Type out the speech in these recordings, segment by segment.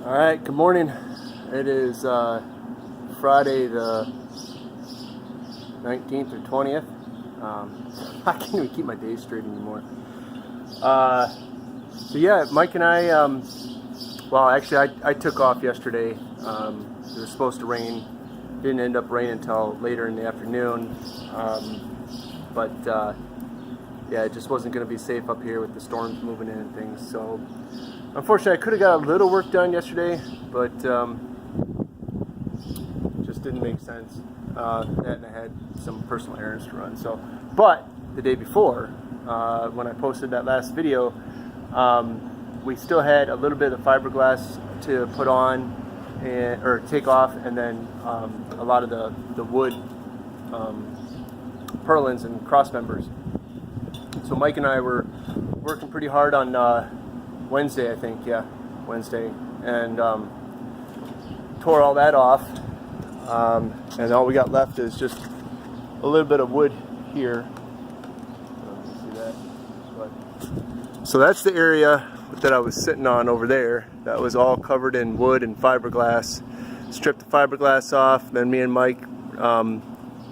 Alright, good morning. It is Friday the 19th or 20th. I can't even keep my days straight anymore. So yeah, Mike and I, well actually I took off yesterday. It was supposed to rain. Didn't end up raining until later in the afternoon. But yeah, it just wasn't going to be safe up here with the storms moving in and things. So unfortunately, I could have got a little work done yesterday, but just didn't make sense. And I had some personal errands to run. So, but the day before, when I posted that last video, we still had a little bit of fiberglass to put on or take off, and then a lot of the wood purlins and cross members. So Mike and I were working pretty hard on Wednesday, I think, yeah, Wednesday, and tore all that off, and all we got left is just a little bit of wood here. See that? But, so that's the area that I was sitting on over there. That was all covered in wood and fiberglass. Stripped the fiberglass off, then me and Mike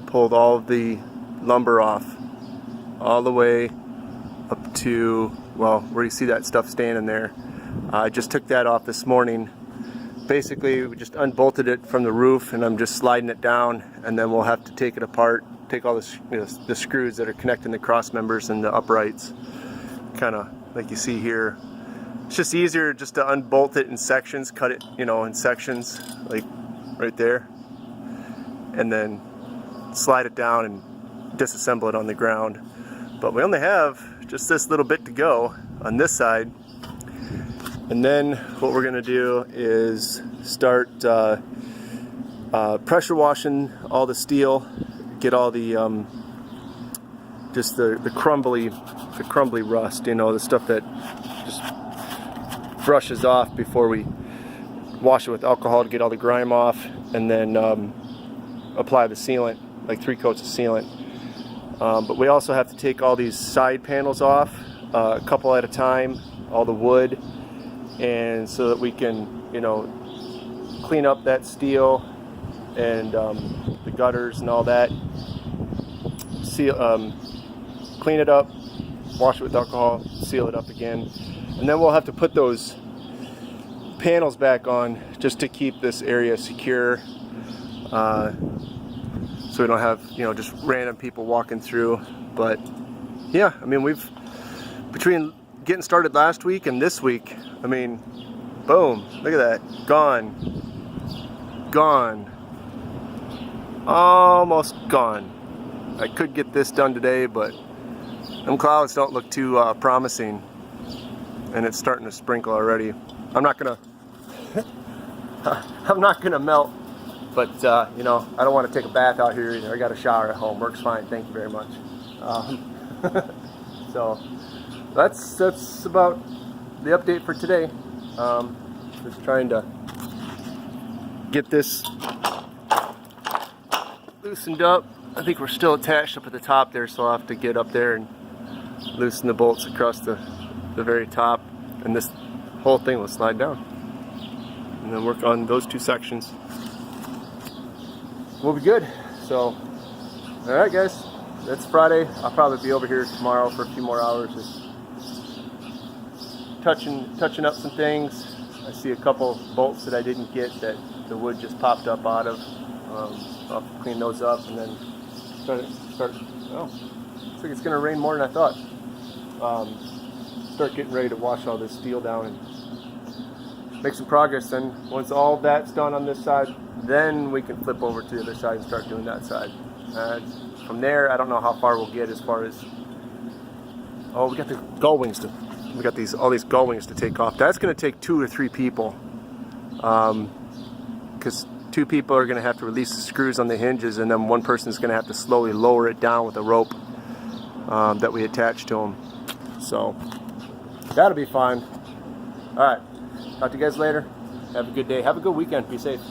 pulled all of the lumber off, all the way up to, well, where you see that stuff standing there. I just took that off this morning. Basically, we just unbolted it from the roof, and I'm just sliding it down, and then we'll have to take it apart, take all the screws that are connecting the cross members and the uprights, kind of like you see here. It's just easier just to unbolt it in sections, cut it, in sections, like right there, and then slide it down and disassemble it on the ground. But we only have just this little bit to go on this side, and then what we're going to do is start pressure washing all the steel, get all the just the crumbly rust, the stuff that just brushes off before we wash it with alcohol to get all the grime off, and then apply the sealant, like 3 coats of sealant. But we also have to take all these side panels off, a couple at a time, all the wood, and so that we can, clean up that steel and the gutters and all that. Clean it up, wash it with alcohol, seal it up again, and then we'll have to put those panels back on just to keep this area secure. So we don't have, just random people walking through. But yeah, I mean, we've, between getting started last week and this week, I mean, boom, look at that, gone, almost gone. I could get this done today, but them clouds don't look too promising, and it's starting to sprinkle already. I'm not gonna melt. But, I don't want to take a bath out here either. I got a shower at home. Works fine. Thank you very much. So, that's about the update for today. Just trying to get this loosened up. I think we're still attached up at the top there, so I'll have to get up there and loosen the bolts across the very top. And this whole thing will slide down. And then work on those 2 sections. We'll be good. So, alright guys, that's Friday. I'll probably be over here tomorrow for a few more hours, just touching up some things. I see a couple bolts that I didn't get that the wood just popped up out of. I'll clean those up and then start. Oh, looks like it's gonna rain more than I thought. Start getting ready to wash all this steel down and make some progress. Then once all that's done on this side, then we can flip over to the other side and start doing that side. From there, I don't know how far we'll get as far as, oh, we got the gull wings we got all these gull wings to take off. That's going to take 2 or 3 people, because 2 people are going to have to release the screws on the hinges, and then one person is going to have to slowly lower it down with a rope that we attach to them. So that'll be fine. All right, talk to you guys later. Have a good day. Have a good weekend. Be safe.